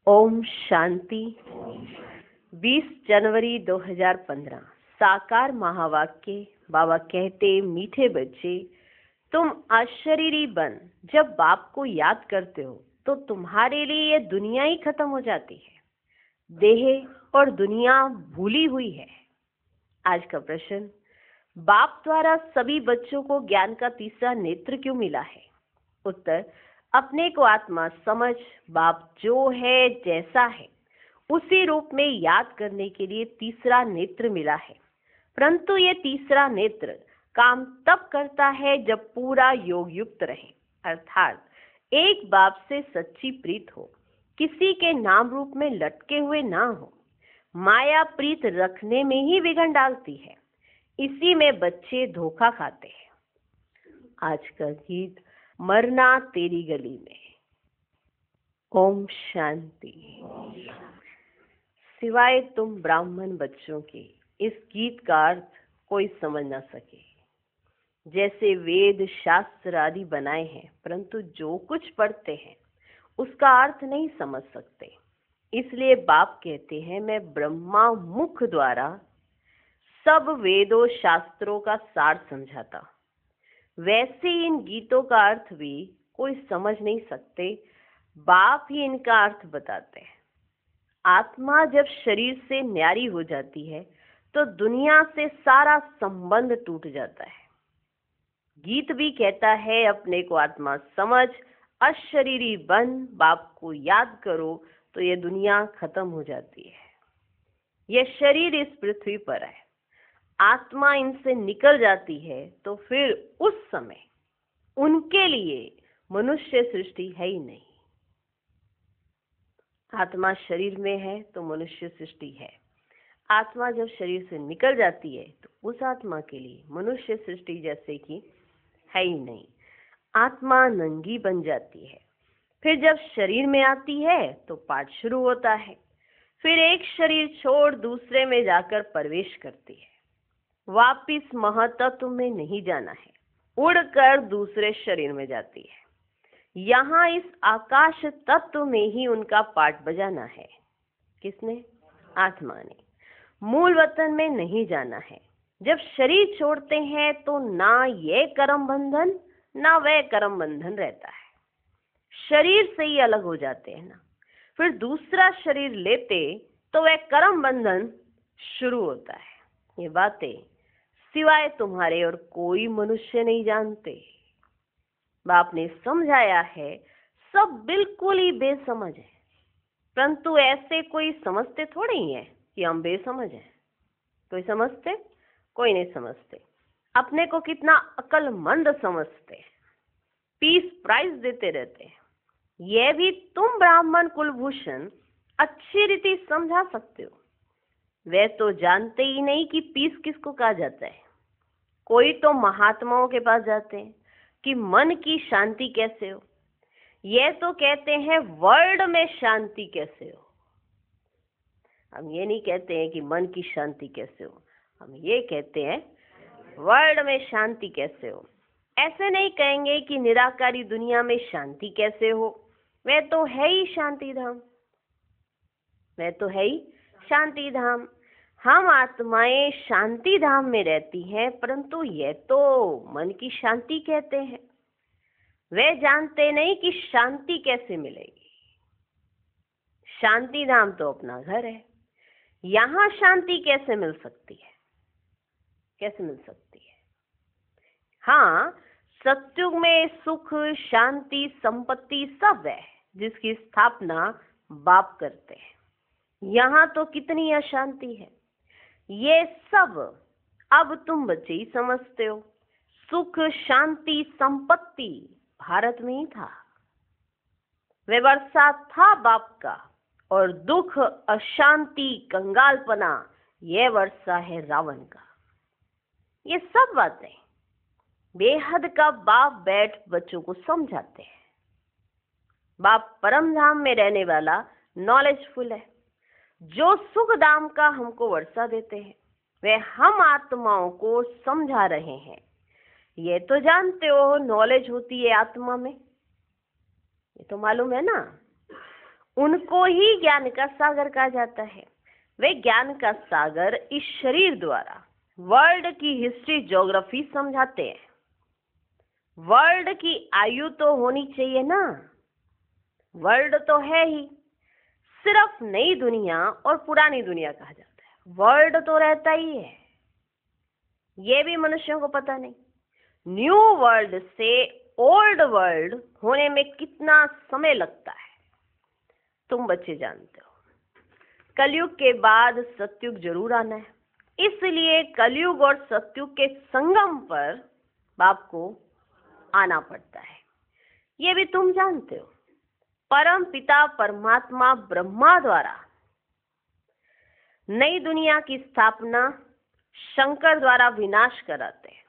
ओम शांति। 20 जनवरी 2015 साकार महावाक्य। बाबा कहते, मीठे बच्चे, तुम अशरीरी बन जब बाप को याद करते हो तो तुम्हारे लिए ये दुनिया ही खत्म हो जाती है। देह और दुनिया भूली हुई है। आज का प्रश्न, बाप द्वारा सभी बच्चों को ज्ञान का तीसरा नेत्र क्यों मिला है? उत्तर, अपने को आत्मा समझ बाप जो है जैसा है उसी रूप में याद करने के लिए तीसरा नेत्र मिला है। परंतु ये तीसरा नेत्र काम तब करता है जब पूरा योग युक्त रहे, अर्थात एक बाप से सच्ची प्रीत हो, किसी के नाम रूप में लटके हुए ना हो। माया प्रीत रखने में ही विघ्न डालती है, इसी में बच्चे धोखा खाते हैं। आज का गीत, मरना तेरी गली में। ओम शांति। सिवाय तुम ब्राह्मण बच्चों के इस गीत का अर्थ कोई समझ ना सके। जैसे वेद शास्त्र आदि बनाए हैं, परंतु जो कुछ पढ़ते हैं उसका अर्थ नहीं समझ सकते। इसलिए बाप कहते हैं, मैं ब्रह्मा मुख द्वारा सब वेदों शास्त्रों का सार समझाता। वैसे ही इन गीतों का अर्थ भी कोई समझ नहीं सकते, बाप ही इनका अर्थ बताते हैं। आत्मा जब शरीर से न्यारी हो जाती है तो दुनिया से सारा संबंध टूट जाता है। गीत भी कहता है, अपने को आत्मा समझ, अशरीरी बन, बाप को याद करो तो ये दुनिया खत्म हो जाती है। यह शरीर इस पृथ्वी पर है, आत्मा इनसे निकल जाती है तो फिर उस समय उनके लिए मनुष्य सृष्टि है ही नहीं। आत्मा शरीर में है तो मनुष्य सृष्टि है। आत्मा जब शरीर से निकल जाती है तो उस आत्मा के लिए मनुष्य सृष्टि जैसे कि है ही नहीं। आत्मा नंगी बन जाती है। फिर जब शरीर में आती है तो पाठ शुरू होता है। फिर एक शरीर छोड़ दूसरे में जाकर प्रवेश करती है। वापिस महातत्व में नहीं जाना है, उड़कर दूसरे शरीर में जाती है। यहाँ इस आकाश तत्व में ही उनका पाठ बजाना है। किसने? आत्मा ने। मूल वतन में नहीं जाना है। जब शरीर छोड़ते हैं तो ना ये कर्म बंधन ना वह कर्म बंधन रहता है। शरीर से ही अलग हो जाते हैं ना। फिर दूसरा शरीर लेते तो वह कर्म बंधन शुरू होता है। ये बातें सिवाय तुम्हारे और कोई मनुष्य नहीं जानते। बाप ने समझाया है, सब बिल्कुल ही बेसमझ है, परंतु ऐसे कोई समझते थोड़े ही है कि हम बेसमझ हैं। कोई समझते? कोई नहीं समझते। अपने को कितना अक्लमंद समझते हैं, पीस प्राइज देते रहते हैं। यह भी तुम ब्राह्मण कुलभूषण अच्छी रीति समझा सकते हो। वे तो जानते ही नहीं कि पीस किसको कहा जाता है। कोई तो महात्माओं के पास जाते हैं कि मन की शांति कैसे हो। यह तो कहते हैं वर्ल्ड में शांति कैसे हो। हम ये नहीं कहते हैं कि मन की शांति कैसे हो, हम ये कहते हैं वर्ल्ड में शांति कैसे हो। ऐसे नहीं कहेंगे कि निराकारी दुनिया में शांति कैसे हो। वह तो है ही शांति धाम, वह तो है ही शांति धाम। हम आत्माएं शांति धाम में रहती हैं, परंतु यह तो मन की शांति कहते हैं। वे जानते नहीं कि शांति कैसे मिलेगी। शांति धाम तो अपना घर है, यहाँ शांति कैसे मिल सकती है? कैसे मिल सकती है? हाँ, सत्युग में सुख, शांति, संपत्ति सब है जिसकी स्थापना बाप करते हैं। यहाँ तो कितनी अशांति है। ये सब अब तुम बच्चे ही समझते हो। सुख, शांति, संपत्ति भारत में ही था। व्यवस्था था बाप का, और दुख, अशांति, कंगालपना यह वर्षा है रावण का। ये सब बातें बेहद का बाप बैठ बच्चों को समझाते हैं। बाप परम धाम में रहने वाला नॉलेजफुल है, जो सुख धाम का हमको वर्षा देते हैं वह हम आत्माओं को समझा रहे हैं। ये तो जानते हो नॉलेज होती है आत्मा में, ये तो मालूम है ना। उनको ही ज्ञान का सागर कहा जाता है। वे ज्ञान का सागर इस शरीर द्वारा वर्ल्ड की हिस्ट्री ज्योग्राफी समझाते हैं। वर्ल्ड की आयु तो होनी चाहिए ना, वर्ल्ड तो है ही, सिर्फ नई दुनिया और पुरानी दुनिया कहा जाता है, वर्ल्ड तो रहता ही है। ये भी मनुष्यों को पता नहीं। न्यू वर्ल्ड से ओल्ड वर्ल्ड होने में कितना समय लगता है तुम बच्चे जानते हो। कलयुग के बाद सतयुग जरूर आना है, इसलिए कलयुग और सतयुग के संगम पर बाप को आना पड़ता है। ये भी तुम जानते हो। परम पिता परमात्मा ब्रह्मा द्वारा नई दुनिया की स्थापना शंकर द्वारा विनाश कराते हैं।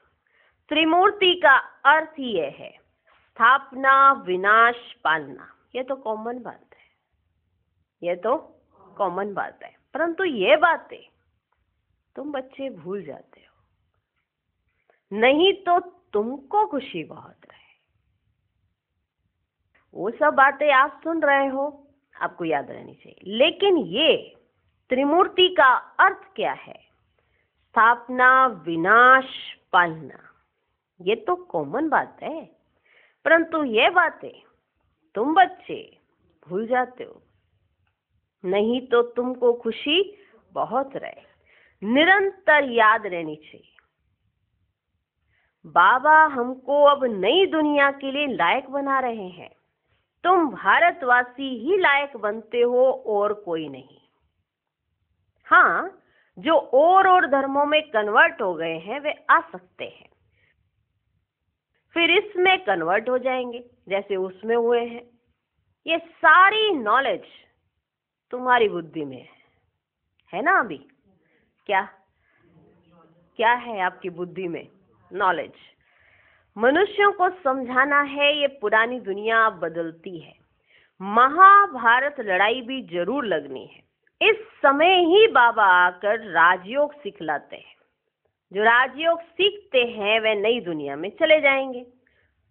त्रिमूर्ति का अर्थ ही यह है, स्थापना, विनाश, पालना। ये तो कॉमन बात है, ये तो कॉमन बात है, परंतु ये बातें तुम बच्चे भूल जाते हो, नहीं तो तुमको खुशी बहुत रहे। वो सब बातें आप सुन रहे हो, आपको याद रहनी चाहिए। लेकिन ये त्रिमूर्ति का अर्थ क्या है, स्थापना, विनाश, पालना, ये तो कॉमन बात है, परंतु ये बातें तुम बच्चे भूल जाते हो, नहीं तो तुमको खुशी बहुत रहे। निरंतर याद रहनी चाहिए, बाबा हमको अब नई दुनिया के लिए लायक बना रहे हैं। तुम भारतवासी ही लायक बनते हो और कोई नहीं। हाँ, जो और धर्मों में कन्वर्ट हो गए हैं वे आ सकते हैं, फिर इसमें कन्वर्ट हो जाएंगे जैसे उसमें हुए हैं। ये सारी नॉलेज तुम्हारी बुद्धि में है ना। अभी क्या क्या है आपकी बुद्धि में? नॉलेज। मनुष्यों को समझाना है ये पुरानी दुनिया अब बदलती है, महाभारत लड़ाई भी जरूर लगनी है। इस समय ही बाबा आकर राजयोग सिखलाते हैं। जो राजयोग सीखते हैं वे नई दुनिया में चले जाएंगे।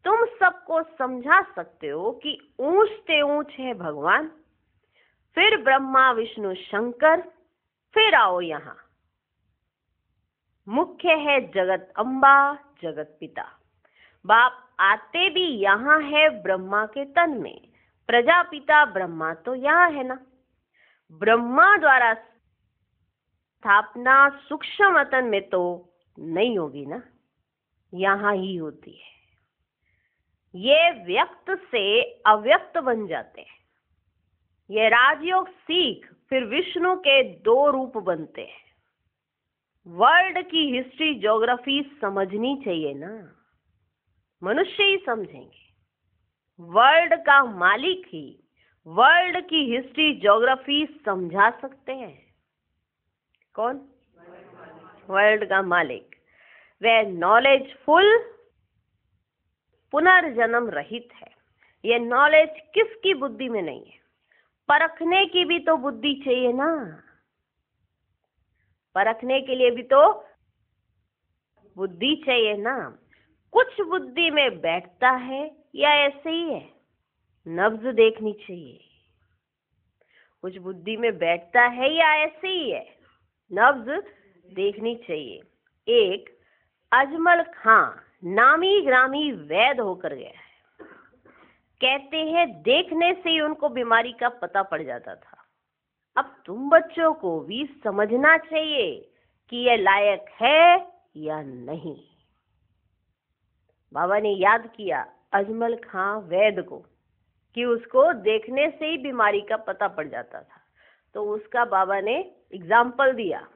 तुम सबको समझा सकते हो कि ऊंच से ऊंच है भगवान, फिर ब्रह्मा विष्णु शंकर, फिर आओ यहाँ मुख्य है जगत अम्बा, जगत पिता। बाप आते भी यहाँ है ब्रह्मा के तन में, प्रजापिता ब्रह्मा तो यहाँ है ना। ब्रह्मा द्वारा स्थापना सूक्ष्म तन में तो नहीं होगी ना, यहाँ ही होती है। ये व्यक्त से अव्यक्त बन जाते हैं। ये राजयोग सीख फिर विष्णु के 2 रूप बनते हैं। वर्ल्ड की हिस्ट्री ज्योग्राफी समझनी चाहिए ना, मनुष्य ही समझेंगे। वर्ल्ड का मालिक ही वर्ल्ड की हिस्ट्री ज्योग्राफी समझा सकते हैं। कौन? वर्ल्ड का मालिक। वह नॉलेजफुल, पुनर्जन्म रहित है। यह नॉलेज किसकी बुद्धि में नहीं है? परखने की भी तो बुद्धि चाहिए ना, परखने के लिए भी तो बुद्धि चाहिए ना। कुछ बुद्धि में बैठता है या ऐसे ही है? नब्ज देखनी चाहिए। कुछ बुद्धि में बैठता है या ऐसे ही है? नब्ज देखनी चाहिए। एक अजमल खां नामी ग्रामी वैद होकर गया है। कहते हैं देखने से ही उनको बीमारी का पता पड़ जाता था। अब तुम बच्चों को भी समझना चाहिए कि यह लायक है या नहीं। बाबा ने याद किया अजमल खां वैद को कि उसको देखने से ही बीमारी का पता पड़ जाता था, तो उसका बाबा ने एग्जाम्पल दिया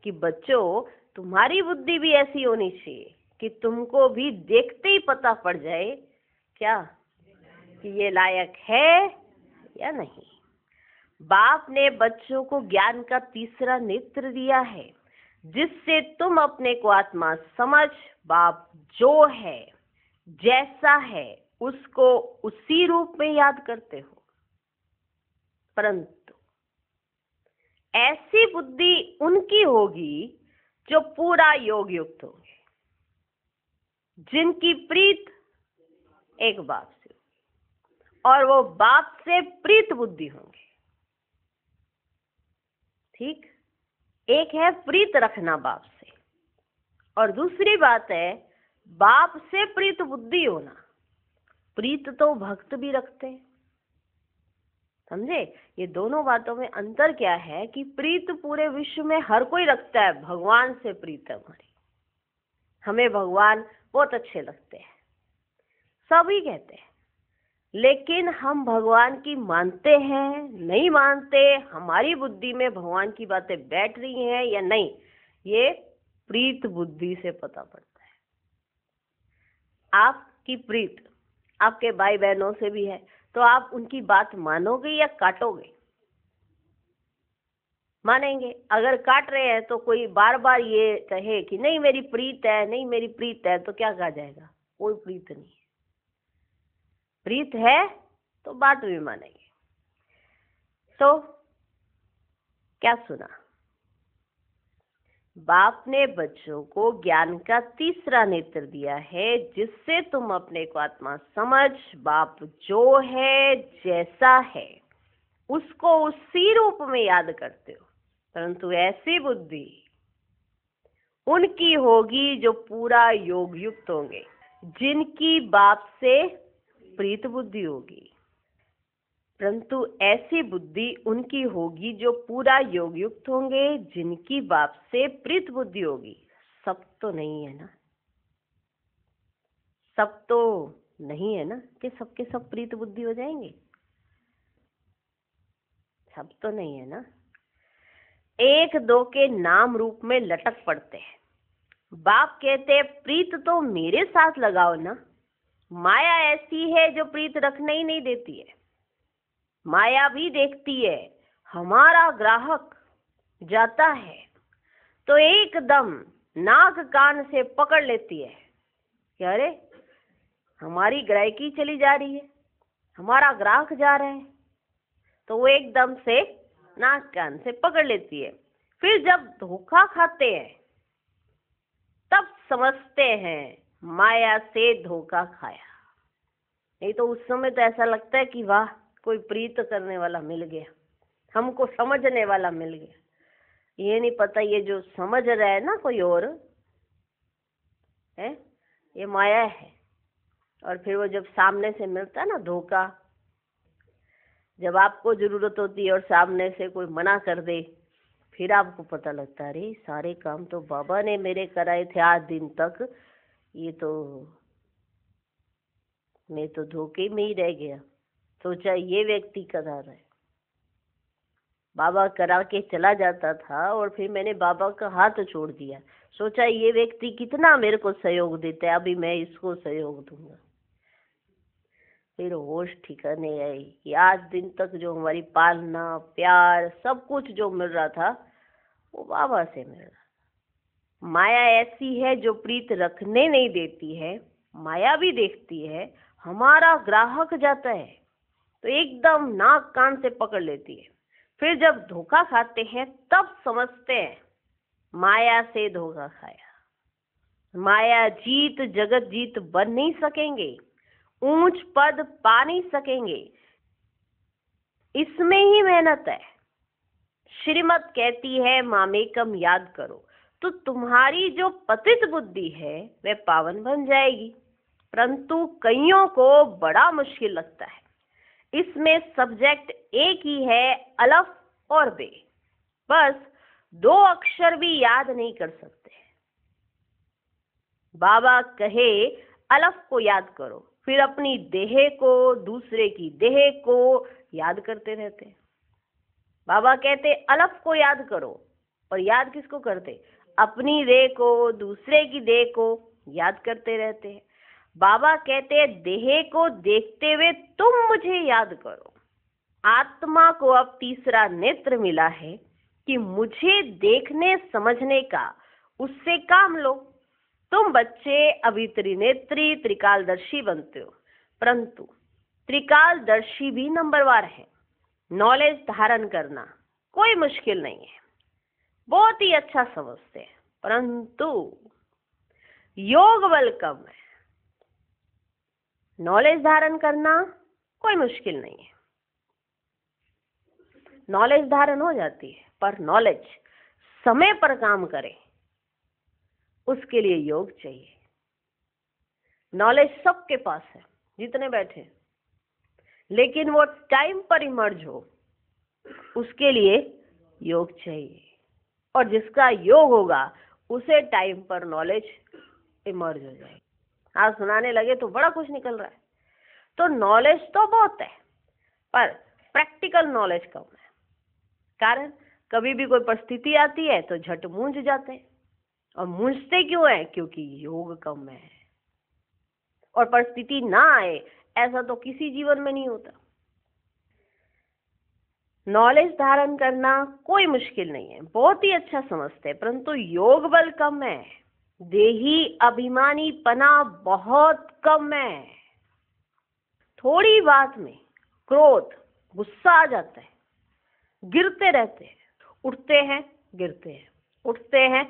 कि बच्चों तुम्हारी बुद्धि भी ऐसी होनी चाहिए कि तुमको भी देखते ही पता पड़ जाए क्या कि ये लायक है या नहीं। बाप ने बच्चों को ज्ञान का तीसरा नेत्र दिया है, जिससे तुम अपने को आत्मा समझ बाप जो है जैसा है उसको उसी रूप में याद करते हो। परंतु ऐसी बुद्धि उनकी होगी जो पूरा योग युक्त होंगे, जिनकी प्रीत एक बाप से, और वो बाप से प्रीत बुद्धि होंगे। ठीक, एक है प्रीत रखना बाप से, और दूसरी बात है बाप से प्रीत बुद्धि होना। प्रीत तो भक्त भी रखते हैं, समझे? ये दोनों बातों में अंतर क्या है कि प्रीत पूरे विश्व में हर कोई रखता है, भगवान से प्रीत है हमारी, हमें भगवान बहुत अच्छे लगते हैं, सभी कहते हैं। लेकिन हम भगवान की मानते हैं नहीं मानते, हमारी बुद्धि में भगवान की बातें बैठ रही हैं या नहीं, ये प्रीत बुद्धि से पता पड़ता है। आपकी प्रीत आपके भाई बहनों से भी है, तो आप उनकी बात मानोगे या काटोगे? मानेंगे। अगर काट रहे हैं तो कोई बार बार ये कहे कि नहीं मेरी प्रीत है, नहीं मेरी प्रीत है, तो क्या कहा जाएगा? कोई प्रीत नहीं है। प्रीत है तो बात भी मानेंगे। तो क्या सुना? बाप ने बच्चों को ज्ञान का तीसरा नेत्र दिया है, जिससे तुम अपने को आत्मा समझ, बाप जो है जैसा है उसको उसी रूप में याद करते हो। परंतु ऐसी बुद्धि उनकी होगी जो पूरा योग युक्त होंगे, जिनकी बाप से प्रीत बुद्धि होगी। परंतु ऐसी बुद्धि उनकी होगी जो पूरा योग युक्त होंगे, जिनकी बाप से प्रीत बुद्धि होगी। सब तो नहीं है ना, सब तो नहीं है ना कि सबके सब प्रीत बुद्धि हो जाएंगे, सब तो नहीं है ना। एक दो के नाम रूप में लटक पड़ते हैं। बाप कहते हैं प्रीत तो मेरे साथ लगाओ ना। माया ऐसी है जो प्रीत रखने ही नहीं देती है। माया भी देखती है, हमारा ग्राहक जाता है तो एकदम नाक कान से पकड़ लेती है कि अरे हमारी ग्राहकी चली जा रही है, हमारा ग्राहक जा रहा है, तो वो एकदम से नाक कान से पकड़ लेती है। फिर जब धोखा खाते हैं तब समझते हैं माया से धोखा खाया। नहीं तो उस समय तो ऐसा लगता है कि वाह कोई प्रीत करने वाला मिल गया, हमको समझने वाला मिल गया। ये नहीं पता ये जो समझ रहा है ना कोई और है, ये माया है। और फिर वो जब सामने से मिलता है ना धोखा, जब आपको जरूरत होती है और सामने से कोई मना कर दे, फिर आपको पता लगता है अरे सारे काम तो बाबा ने मेरे कराए थे आज दिन तक, ये तो मैं तो धोखे में ही रह गया। सोचा ये व्यक्ति करा रहा है, बाबा करा के चला जाता था और फिर मैंने बाबा का हाथ छोड़ दिया। सोचा ये व्यक्ति कितना मेरे को सहयोग देता है, अभी मैं इसको सहयोग दूंगा। फिर होश ठिकाने आई कि आज दिन तक जो हमारी पालना प्यार सब कुछ जो मिल रहा था वो बाबा से मिल रहा। माया ऐसी है जो प्रीत रखने नहीं देती है, माया भी देखती है, हमारा ग्राहक जाता है तो एकदम नाक कान से पकड़ लेती है। फिर जब धोखा खाते हैं तब समझते हैं माया से धोखा खाया। माया जीत जगत जीत बन नहीं सकेंगे, ऊंच पद पा नहीं सकेंगे, इसमें ही मेहनत है। श्रीमत कहती है मामेकम याद करो, तो तुम्हारी जो पतित बुद्धि है वह पावन बन जाएगी। परंतु कईयों को बड़ा मुश्किल लगता है। इसमें सब्जेक्ट एक ही है, अलफ और बे, बस 2 अक्षर भी याद नहीं कर सकते। बाबा कहे अलफ को याद करो, फिर अपनी देह को, दूसरे की देह को याद करते रहते हैं। बाबा कहते अलफ को याद करो, और याद किसको करते? अपनी देह को, दूसरे की देह को याद करते रहते हैं। बाबा कहते देह को देखते हुए तुम मुझे याद करो। आत्मा को अब तीसरा नेत्र मिला है कि मुझे देखने समझने का, उससे काम लो। तुम बच्चे अभी त्रिनेत्री त्रिकालदर्शी बनते हो, परंतु त्रिकालदर्शी भी नंबरवार है। नॉलेज धारण करना कोई मुश्किल नहीं है, बहुत ही अच्छा समझते हैं, परंतु योग बल कम है। नॉलेज धारण करना कोई मुश्किल नहीं है। नॉलेज धारण हो जाती है, पर नॉलेज समय पर काम करे उसके लिए योग चाहिए। नॉलेज सबके पास है जितने बैठे, लेकिन वो टाइम पर इमर्ज हो उसके लिए योग चाहिए। और जिसका योग होगा उसे टाइम पर नॉलेज इमर्ज हो जाएगी। आज सुनाने लगे तो बड़ा कुछ निकल रहा है। तो नॉलेज तो बहुत है, पर प्रैक्टिकल नॉलेज कम है। कारण कभी भी कोई परिस्थिति आती है तो झट मूंझ जाते हैं। और मूंझते क्यों है? क्योंकि योग कम है। और परिस्थिति ना आए ऐसा तो किसी जीवन में नहीं होता। नॉलेज धारण करना कोई मुश्किल नहीं है, बहुत ही अच्छा समझते हैं, परंतु योग बल कम है। देही अभिमानी पना बहुत कम है। थोड़ी बात में क्रोध, गुस्सा आ जाता है, गिरते रहते हैं, उठते हैं गिरते हैं, उठते हैं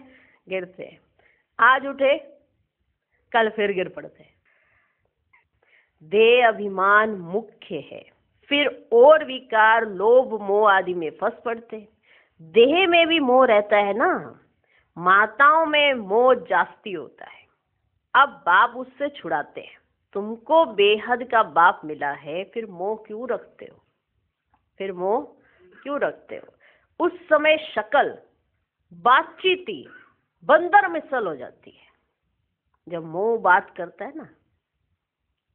गिरते हैं। आज उठे कल फिर गिर पड़ते हैं। देह अभिमान मुख्य है, फिर और विकार लोभ मोह आदि में फंस पड़ते। देह में भी मोह रहता है ना, माताओं में मोह जास्ती होता है। अब बाप उससे छुड़ाते हैं। तुमको बेहद का बाप मिला है, फिर मोह क्यों रखते हो? फिर मोह क्यों रखते हो? उस समय शकल बातचीती बंदर मिसल हो जाती है। जब मोह बात करता है ना,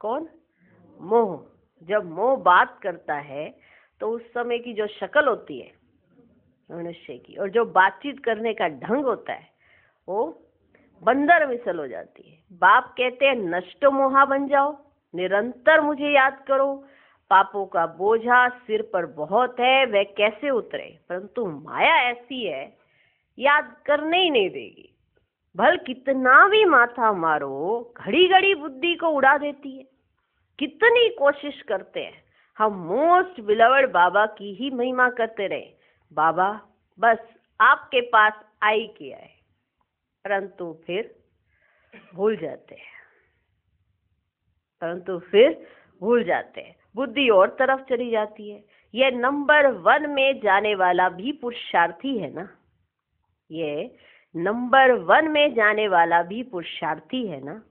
कौन? मोह। जब मोह बात करता है तो उस समय की जो शक्ल होती है मनुष्य की, और जो बातचीत करने का ढंग होता है, वो बंदर मिसल हो जाती है। बाप कहते हैं नष्ट मोहा बन जाओ, निरंतर मुझे याद करो। पापों का बोझा सिर पर बहुत है, वह कैसे उतरे? परंतु माया ऐसी है, याद करने ही नहीं देगी। भल कितना भी माथा मारो, घड़ी घड़ी बुद्धि को उड़ा देती है। कितनी कोशिश करते हैं हम मोस्ट बिलवर्ड बाबा की ही महिमा करते रहे, बाबा बस आपके पास आई किया है, परंतु फिर भूल जाते हैं। बुद्धि और तरफ चली जाती है। ये नंबर 1 में जाने वाला भी पुरुषार्थी है ना, ये नंबर 1 में जाने वाला भी पुरुषार्थी है ना।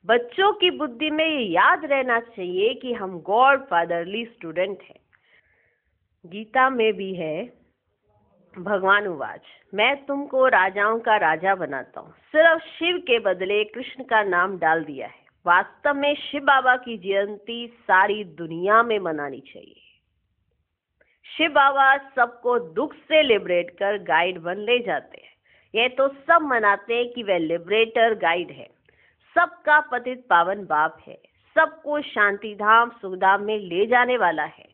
बच्चों की बुद्धि में ये याद रहना चाहिए कि हम गॉड फादरली स्टूडेंट हैं। गीता में भी है, भगवान उवाच, मैं तुमको राजाओं का राजा बनाता हूँ। सिर्फ शिव के बदले कृष्ण का नाम डाल दिया है। वास्तव में शिव बाबा की जयंती सारी दुनिया में मनानी चाहिए। शिव बाबा सबको दुख से लिबरेट कर गाइड बन ले जाते हैं। यह तो सब मनाते हैं कि वह लिबरेटर गाइड है, सबका पतित पावन बाप है, सबको शांति धाम सुखधाम में ले जाने वाला है।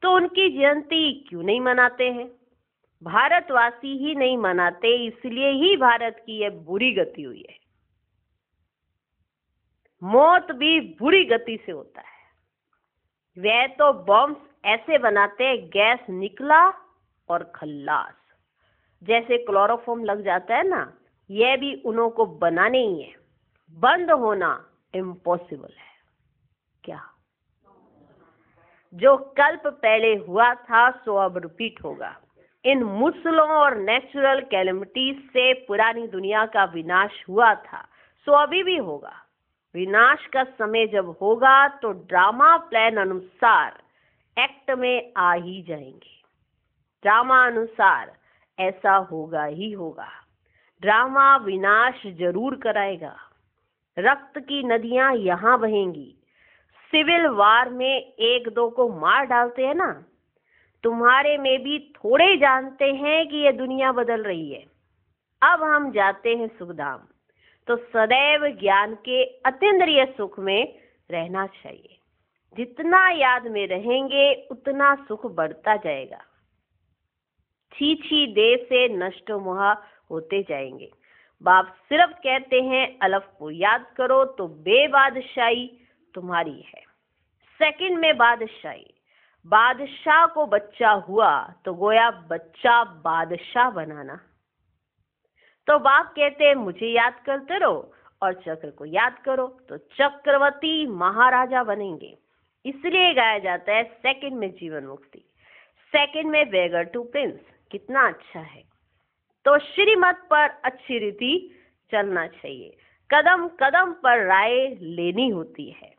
तो उनकी जयंती क्यों नहीं मनाते हैं? भारतवासी ही नहीं मनाते, इसलिए ही भारत की यह बुरी गति हुई है। मौत भी बुरी गति से होता है। वह तो बॉम्ब ऐसे बनाते हैं, गैस निकला और खल्लास। जैसे क्लोरोफॉर्म लग जाता है ना, यह भी उन्हों को बनाने ही है। बंद होना इम्पॉसिबल है। क्या जो कल्प पहले हुआ था सो अब रिपीट होगा। इन मुसलों और नेचुरल कैलेमिटीज से पुरानी दुनिया का विनाश हुआ था, सो अभी भी होगा। विनाश का समय जब होगा तो ड्रामा प्लान अनुसार एक्ट में आ ही जाएंगे। ड्रामा अनुसार ऐसा होगा ही होगा। ड्रामा विनाश जरूर कराएगा। रक्त की नदियां यहाँ बहेंगी। सिविल वार में 1-2 को मार डालते हैं ना, तुम्हारे में भी थोड़े जानते हैं कि ये दुनिया बदल रही है। अब हम जाते हैं सुखधाम, तो सदैव ज्ञान के अतीन्द्रिय सुख में रहना चाहिए। जितना याद में रहेंगे उतना सुख बढ़ता जाएगा। छी देह से नष्ट मोह होते जाएंगे। बाप सिर्फ कहते हैं अलफ को याद करो तो बेबादशाही तुम्हारी है। सेकंड में बादशाही, बादशाह को बच्चा हुआ तो गोया बच्चा बादशाह बनाना। तो बाप कहते हैं मुझे याद करते रहो और चक्र को याद करो तो चक्रवर्ती महाराजा बनेंगे। इसलिए गाया जाता है सेकंड में जीवन मुक्ति, सेकंड में बेगर टू प्रिंस। कितना अच्छा है। तो श्रीमत पर अच्छी रीति चलना चाहिए, कदम कदम पर राय लेनी होती है।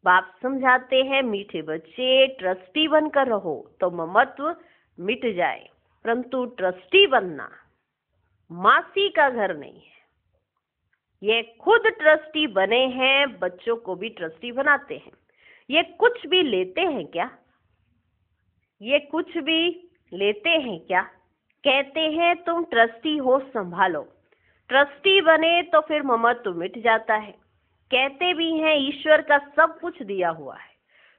बाप समझाते हैं मीठे बच्चे ट्रस्टी बनकर रहो तो ममत्व मिट जाए, परंतु ट्रस्टी बनना मासी का घर नहीं है। ये खुद ट्रस्टी बने हैं, बच्चों को भी ट्रस्टी बनाते हैं। ये कुछ भी लेते हैं क्या? ये कुछ भी लेते हैं क्या? कहते हैं तुम ट्रस्टी हो, संभालो। ट्रस्टी बने तो फिर ममत्व मिट जाता है। कहते भी हैं ईश्वर का सब कुछ दिया हुआ है,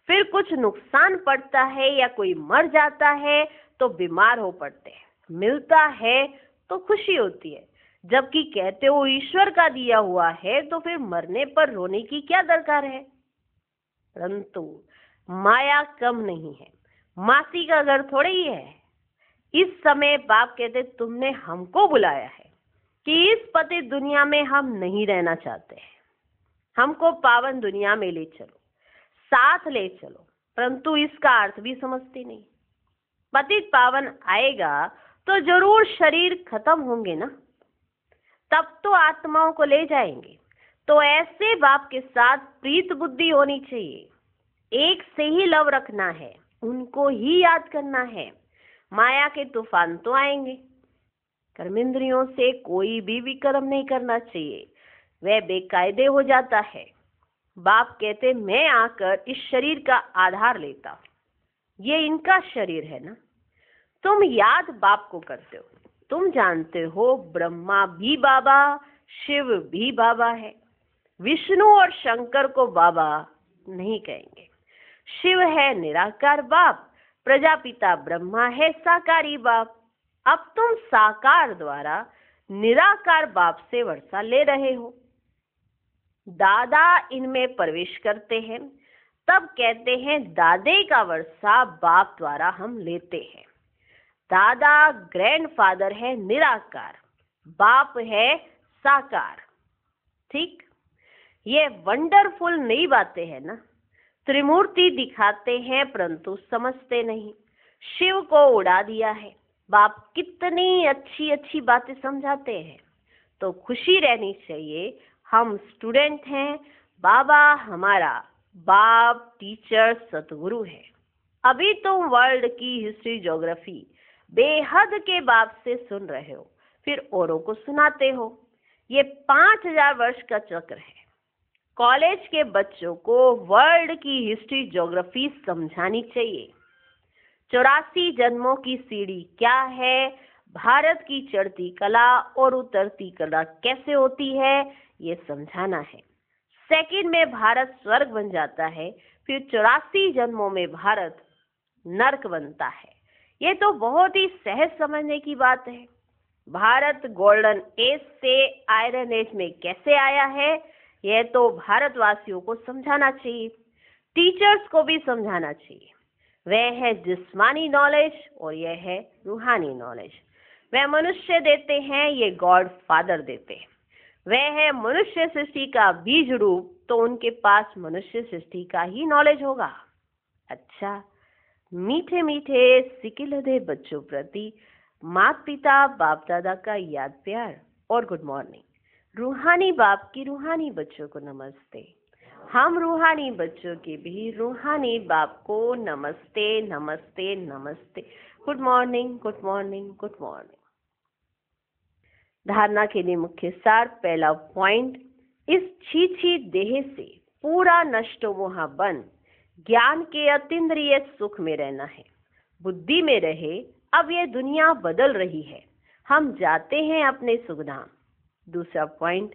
फिर कुछ नुकसान पड़ता है या कोई मर जाता है तो बीमार हो पड़ते हैं, मिलता है तो खुशी होती है। जबकि कहते हो ईश्वर का दिया हुआ है तो फिर मरने पर रोने की क्या दरकार है? परंतु माया कम नहीं है, मासी का घर थोड़े ही है। इस समय बाप कहते तुमने हमको बुलाया है कि इस पतित दुनिया में हम नहीं रहना चाहते हैं, हमको पावन दुनिया में ले चलो, साथ ले चलो। परंतु इसका अर्थ भी समझते नहीं। पतित पावन आएगा तो जरूर शरीर खत्म होंगे ना, तब तो आत्माओं को ले जाएंगे। तो ऐसे बाप के साथ प्रीत बुद्धि होनी चाहिए, एक से ही लव रखना है, उनको ही याद करना है। माया के तूफान तो आएंगे, कर्मेंद्रियों से कोई भी विकर्म नहीं करना चाहिए, वह बेकायदे हो जाता है। बाप कहते मैं आकर इस शरीर का आधार लेता हूं, ये इनका शरीर है ना। तुम याद बाप को करते हो, तुम जानते हो ब्रह्मा भी बाबा, शिव भी बाबा है। विष्णु और शंकर को बाबा नहीं कहेंगे। शिव है निराकार बाप, प्रजापिता ब्रह्मा है साकारी बाप। अब तुम साकार द्वारा निराकार बाप से वर्षा ले रहे हो। दादा इनमें प्रवेश करते हैं, तब कहते हैं दादे का वर्षा बाप द्वारा हम लेते हैं। दादा ग्रैंडफादर है निराकार, बाप है साकार। ठीक, ये वंडरफुल नई बातें हैं ना। त्रिमूर्ति दिखाते हैं परंतु समझते नहीं। शिव को उड़ा दिया है, बाप कितनी अच्छी अच्छी बातें समझाते हैं। तो खुशी रहनी चाहिए, हम स्टूडेंट हैं, बाबा हमारा बाप टीचर सतगुरु है। अभी तुम वर्ल्ड की हिस्ट्री ज्योग्राफी बेहद के बाप से सुन रहे हो, फिर औरों को सुनाते हो। ये 5000 वर्ष का चक्र है। कॉलेज के बच्चों को वर्ल्ड की हिस्ट्री ज्योग्राफी समझानी चाहिए। 84 जन्मों की सीढ़ी क्या है, भारत की चढ़ती कला और उतरती कला कैसे होती है, ये समझाना है। सेकंड में भारत स्वर्ग बन जाता है, फिर 84 जन्मों में भारत नरक बनता है। ये तो बहुत ही सहज समझने की बात है। भारत गोल्डन एज से आयरन एज में कैसे आया है, यह तो भारतवासियों को समझाना चाहिए, टीचर्स को भी समझाना चाहिए। वह है जिस्मानी नॉलेज और यह है रूहानी नॉलेज। वह मनुष्य देते हैं, ये गॉड फादर देते हैं। वह है मनुष्य सृष्टि का बीज रूप, तो उनके पास मनुष्य सृष्टि का ही नॉलेज होगा। अच्छा, मीठे मीठे सिकिल हृदय बच्चों प्रति माता पिता बाप दादा का याद प्यार और गुड मॉर्निंग। रूहानी बाप की रूहानी बच्चों को नमस्ते। हम रूहानी बच्चों के भी रूहानी बाप को नमस्ते नमस्ते नमस्ते। Good morning good morning good morning. धारणा के लिए मुख्य सार। पहला पॉइंट, इस छीछी देह से पूरा नष्ट मोह बन ज्ञान के अतीन्द्रिय सुख में रहना है। बुद्धि में रहे, अब ये दुनिया बदल रही है, हम जाते हैं अपने सुखधाम। दूसरा पॉइंट,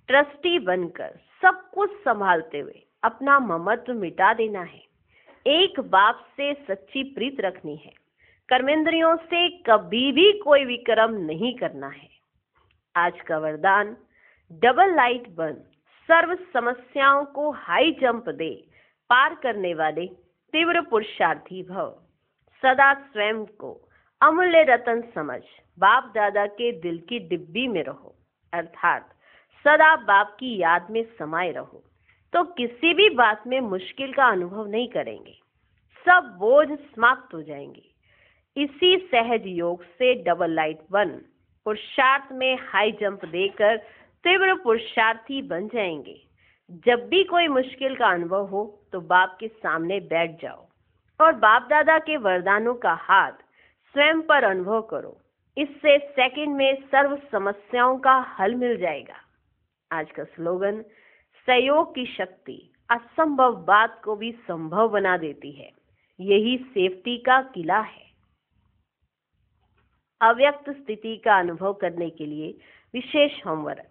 ट्रस्टी बनकर सब कुछ संभालते हुए अपना ममत्व मिटा देना है। एक बाप से सच्ची प्रीत रखनी है। कर्मेंद्रियों से कभी भी कोई विक्रम नहीं करना है। आज का वरदान, डबल लाइट बन सर्व समस्याओं को हाई जंप दे पार करने वाले तीव्र पुरुषार्थी भव। सदा स्वयं को अमूल्य रतन समझ बाप दादा के दिल की डिब्बी में रहो, अर्थात सदा बाप की याद में समाये रहो। तो किसी भी बात में मुश्किल का अनुभव नहीं करेंगे, सब बोझ समाप्त हो जाएंगे। इसी सहज योग से डबल लाइट 1 पुरुषार्थ में हाई जंप देकर तीव्र पुरुषार्थी बन जाएंगे। जब भी कोई मुश्किल का अनुभव हो तो बाप के सामने बैठ जाओ और बाप दादा के वरदानों का हाथ स्वयं पर अनुभव करो। इससे सेकंड में सर्व समस्याओं का हल मिल जाएगा। आज का स्लोगन, सहयोग की शक्ति असंभव बात को भी संभव बना देती है। यही सेफ्टी का किला है। अव्यक्त स्थिति का अनुभव करने के लिए विशेष होमवर्क।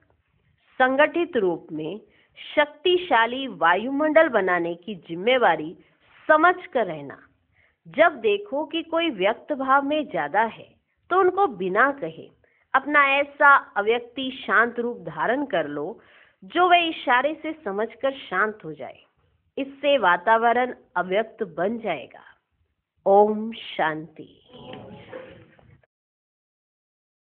संगठित रूप में शक्तिशाली वायुमंडल बनाने की जिम्मेवारी समझ कर रहना। जब देखो कि कोई व्यक्त भाव में ज्यादा है तो उनको बिना कहे अपना ऐसा अव्यक्ति शांत रूप धारण कर लो जो वे इशारे से समझकर शांत हो जाए। इससे वातावरण अव्यक्त बन जाएगा। ओम शांति।